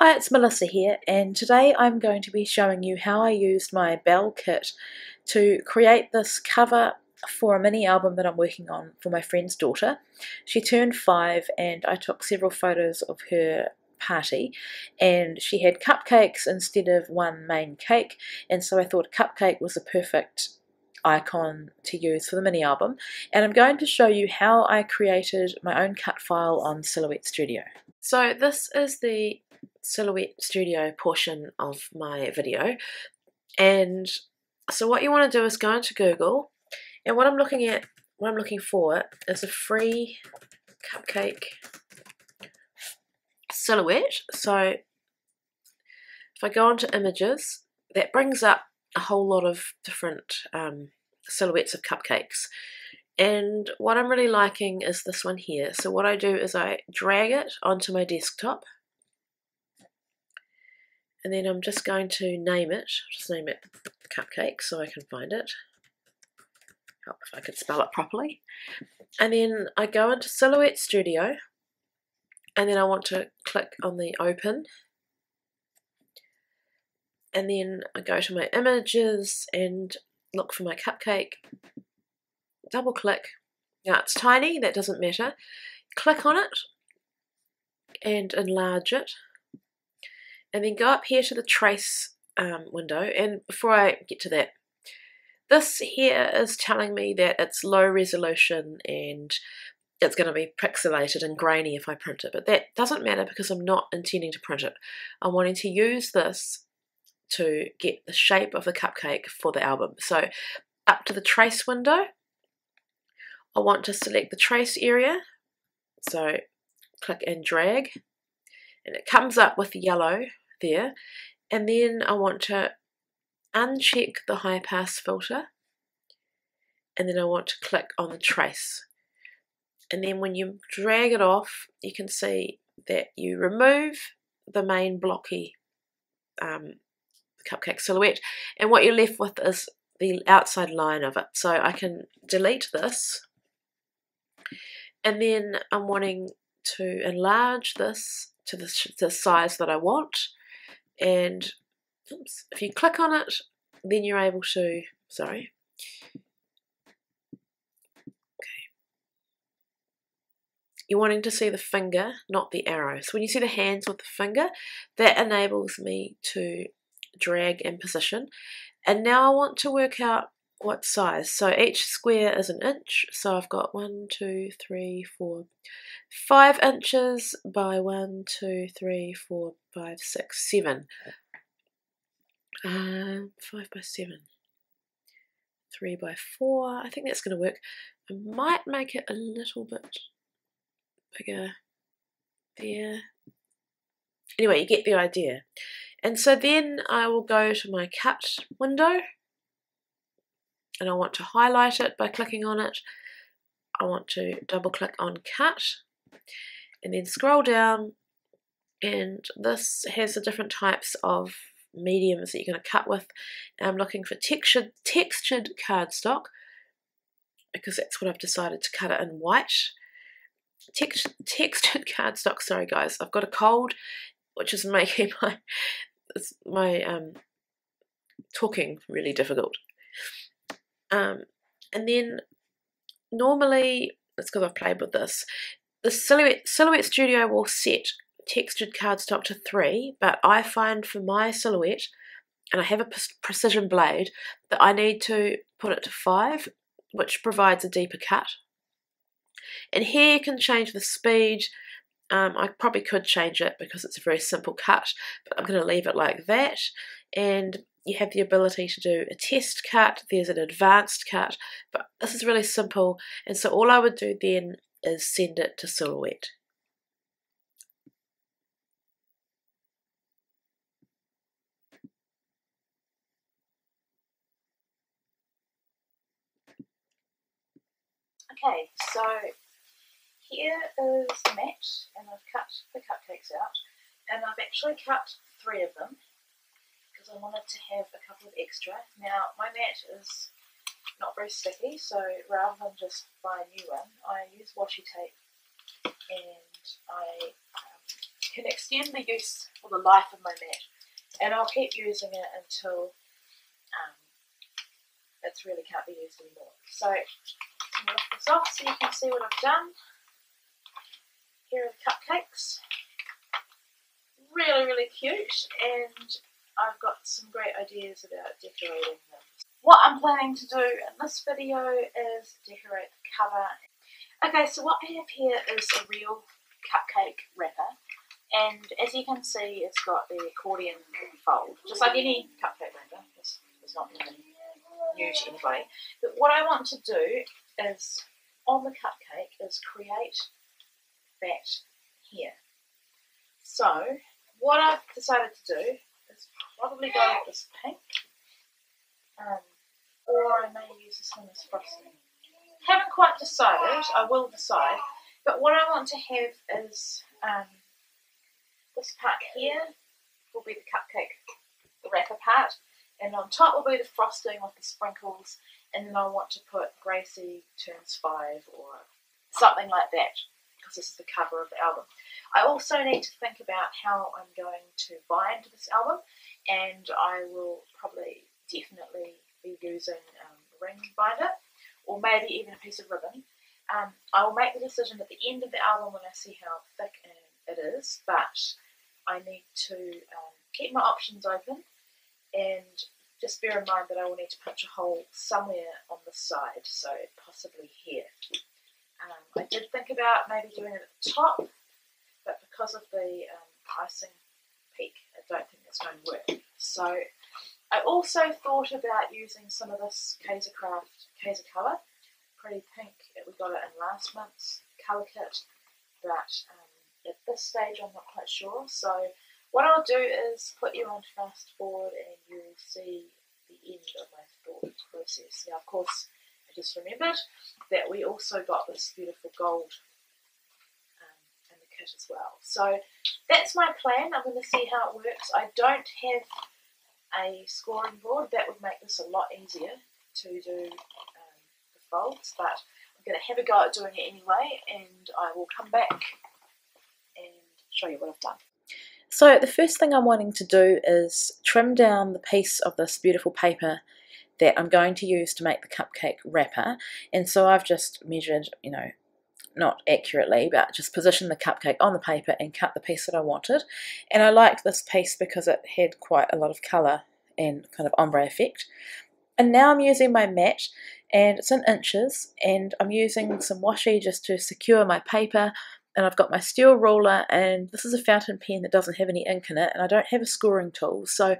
Hi, it's Melissa here, and today I'm going to be showing you how I used my Belle kit to create this cover for a mini album that I'm working on for my friend's daughter. She turned 5 and I took several photos of her party, and she had cupcakes instead of one main cake, and so I thought Cupcake was a perfect icon to use for the mini album. And I'm going to show you how I created my own cut file on Silhouette Studio. So this is the Silhouette Studio portion of my video, and so what you want to do is go into Google, and what I'm looking for is a free cupcake silhouette. So if I go into images, that brings up a whole lot of different silhouettes of cupcakes, and what I'm really liking is this one here. So what I do is I drag it onto my desktop, and then I'm just going to name it. Just name it Cupcake so I can find it. Help if I could spell it properly. And then I go into Silhouette Studio, and then I want to click on the open. And then I go to my images and look for my cupcake. Double click. Now it's tiny, that doesn't matter. Click on it and enlarge it. And then go up here to the trace window, and before I get to that, this here is telling me that it's low resolution and it's going to be pixelated and grainy if I print it, but that doesn't matter because I'm not intending to print it. I'm wanting to use this to get the shape of the cupcake for the album. So up to the trace window, I want to select the trace area, so click and drag, and it comes up with yellow there, and then I want to uncheck the high pass filter, and then I want to click on the trace, and then when you drag it off you can see that you remove the main blocky cupcake silhouette, and what you're left with is the outside line of it. So I can delete this, and then I'm wanting to enlarge this to the size that I want. And oops, if you click on it, then you're able to, you're wanting to see the finger, not the arrow. So when you see the hands with the finger, that enables me to drag and position. And now I want to work out what size. So each square is an inch. So I've got 1, 2, 3, 4, 5 inches by 1, 2, 3, 4, 5, 6, 7. 5 by 7. 3 by 4. I think that's going to work. I might make it a little bit bigger there. Anyway, you get the idea. And so then I will go to my cut window, and I want to highlight it by clicking on it. I want to double click on cut, and then scroll down, and this has the different types of mediums that you're going to cut with. And I'm looking for textured cardstock because that's what I've decided to cut it in white. Textured cardstock. Sorry guys, I've got a cold, which is making my talking really difficult. And then normally, it's because I've played with this, the Silhouette Studio will set textured cardstock to 3, but I find for my silhouette, and I have a precision blade, that I need to put it to 5, which provides a deeper cut. And here you can change the speed. I probably could change it because it's a very simple cut, but I'm going to leave it like that. And you have the ability to do a test cut, there's an advanced cut, but this is really simple, and so all I would do then is send it to Silhouette. Okay, so here is the mat, and I've cut the cupcakes out, and I've actually cut 3 of them because I wanted to have a couple of extra. Now my mat is not very sticky, so rather than just buy a new one, I use washi tape, and I can extend the use or the life of my mat, and I'll keep using it until it really can't be used anymore. So I'm going to lift this off so you can see what I've done. Here are the cupcakes. Really, really cute, and I've got some great ideas about decorating them. What I'm planning to do in this video is decorate the cover. Okay, so what I have here is a real cupcake wrapper, and as you can see, it's got the accordion fold, just like any cupcake wrapper. This is not even new to anybody. But what I want to do is, on the cupcake, is create that here. So what I've decided to do is probably go with this pink, or I may use this one as frosting. Haven't quite decided. I will decide. But what I want to have is this part here will be the cupcake, the wrapper part, and on top will be the frosting with the sprinkles, and then I want to put Gracie Turns 5 or something like that, because this is the cover of the album. I also need to think about how I'm going to bind this album, and I will probably definitely be using a ring binder, or maybe even a piece of ribbon. I will make the decision at the end of the album when I see how thick it is, but I need to keep my options open, and just bear in mind that I will need to punch a hole somewhere on the side, so possibly here. I did think about maybe doing it at the top, but because of the icing peak, I don't think it's going to work. So I also thought about using some of this Kaiser colour, pretty pink. We got it in last month's colour kit, but at this stage I'm not quite sure. So what I'll do is put you on fast forward and you'll see the end of my thought process. Now, of course, I just remembered that we also got this beautiful gold in the kit as well. So that's my plan. I'm going to see how it works. I don't have a scoring board. That would make this a lot easier to do the folds, but I'm going to have a go at doing it anyway, and I will come back and show you what I've done. So the first thing I'm wanting to do is trim down the piece of this beautiful paper that I'm going to use to make the cupcake wrapper, and so I've just measured, not accurately, but just positioned the cupcake on the paper and cut the piece that I wanted. And I liked this piece because it had quite a lot of colour and kind of ombre effect. And now I'm using my mat, and it's in inches, and I'm using some washi just to secure my paper, and I've got my steel ruler, and this is a fountain pen that doesn't have any ink in it, and I don't have a scoring tool, so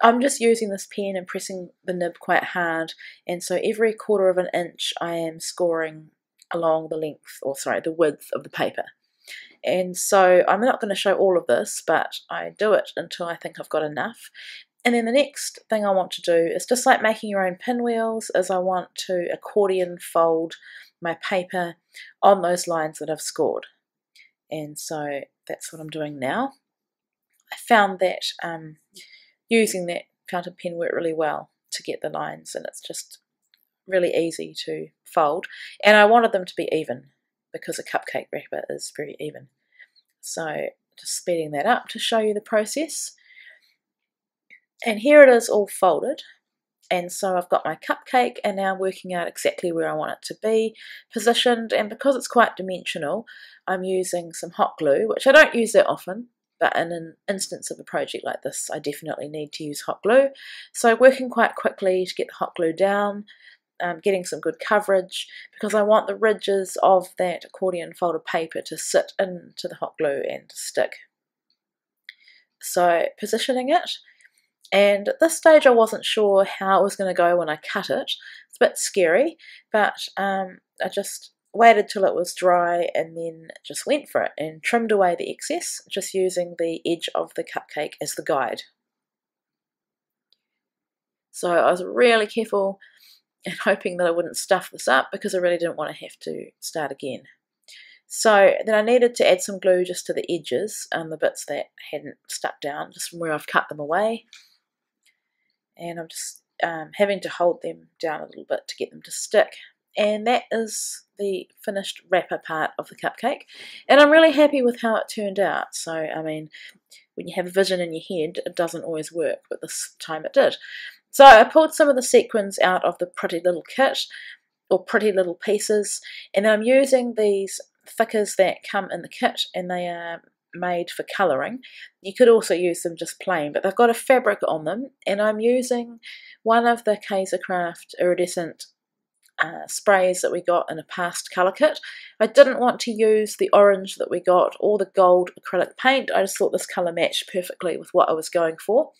I'm just using this pen and pressing the nib quite hard, and so every 1/4 of an inch I am scoring along the length, or sorry, the width of the paper. And so I'm not going to show all of this, but I do it until I think I've got enough. And then the next thing I want to do is just like making your own pinwheels, is I want to accordion fold my paper on those lines that I've scored. And so that's what I'm doing now. I found that using that fountain pen worked really well to get the lines, and it's just really easy to fold. And I wanted them to be even because a cupcake wrapper is very even. So just speeding that up to show you the process. And here it is all folded. And so I've got my cupcake, and now I'm working out exactly where I want it to be positioned. And because it's quite dimensional, I'm using some hot glue, which I don't use that often, but in an instance of a project like this, I definitely need to use hot glue. So working quite quickly to get the hot glue down, getting some good coverage, because I want the ridges of that accordion folded paper to sit into the hot glue and to stick. So positioning it. And at this stage I wasn't sure how it was going to go when I cut it. It's a bit scary, but I just waited till it was dry and then just went for it and trimmed away the excess, just using the edge of the cupcake as the guide. So I was really careful and hoping that I wouldn't stuff this up, because I really didn't want to have to start again. So then I needed to add some glue just to the edges, the bits that hadn't stuck down, just from where I've cut them away. And I'm just having to hold them down a little bit to get them to stick. And that is the finished wrapper part of the cupcake, and I'm really happy with how it turned out. So, I mean, when you have a vision in your head, it doesn't always work, but this time it did. So I pulled some of the sequins out of the Pretty Little kit, or Pretty Little pieces, and I'm using these thickers that come in the kit, and they are made for colouring. You could also use them just plain, but they've got a fabric on them, and I'm using one of the Kaisercraft iridescent sprays that we got in a past colour kit. I didn't want to use the orange that we got or the gold acrylic paint. I just thought this colour matched perfectly with what I was going for.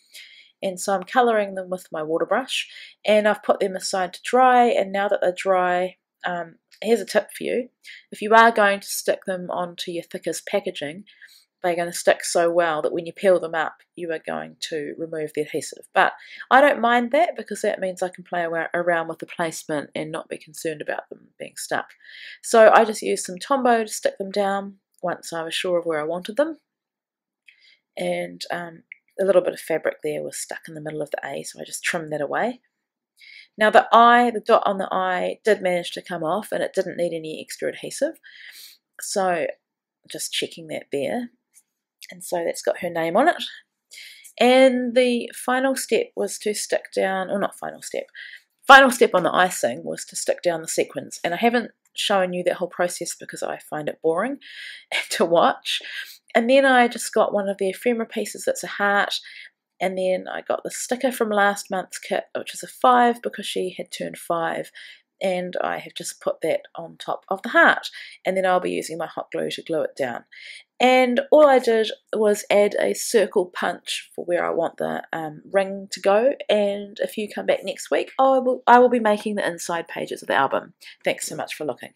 And so I'm colouring them with my water brush, and I've put them aside to dry, and now that they're dry, here's a tip for you. If you are going to stick them onto your thickest packaging, they're going to stick so well that when you peel them up, you are going to remove the adhesive. But I don't mind that, because that means I can play around with the placement and not be concerned about them being stuck. So I just used some Tombow to stick them down once I was sure of where I wanted them. And a little bit of fabric there was stuck in the middle of the A, so I just trimmed that away. Now the dot on the eye did manage to come off, and it didn't need any extra adhesive. So just checking that there. And so that's got her name on it. And the final step was to stick down, or not final step on the icing was to stick down the sequins. And I haven't shown you that whole process because I find it boring to watch. And then I just got one of the ephemera pieces that's a heart, and then I got the sticker from last month's kit, which is a 5 because she had turned 5, and I have just put that on top of the heart, and then I'll be using my hot glue to glue it down. And all I did was add a circle punch for where I want the ring to go, and if you come back next week, I will be making the inside pages of the album. Thanks so much for looking.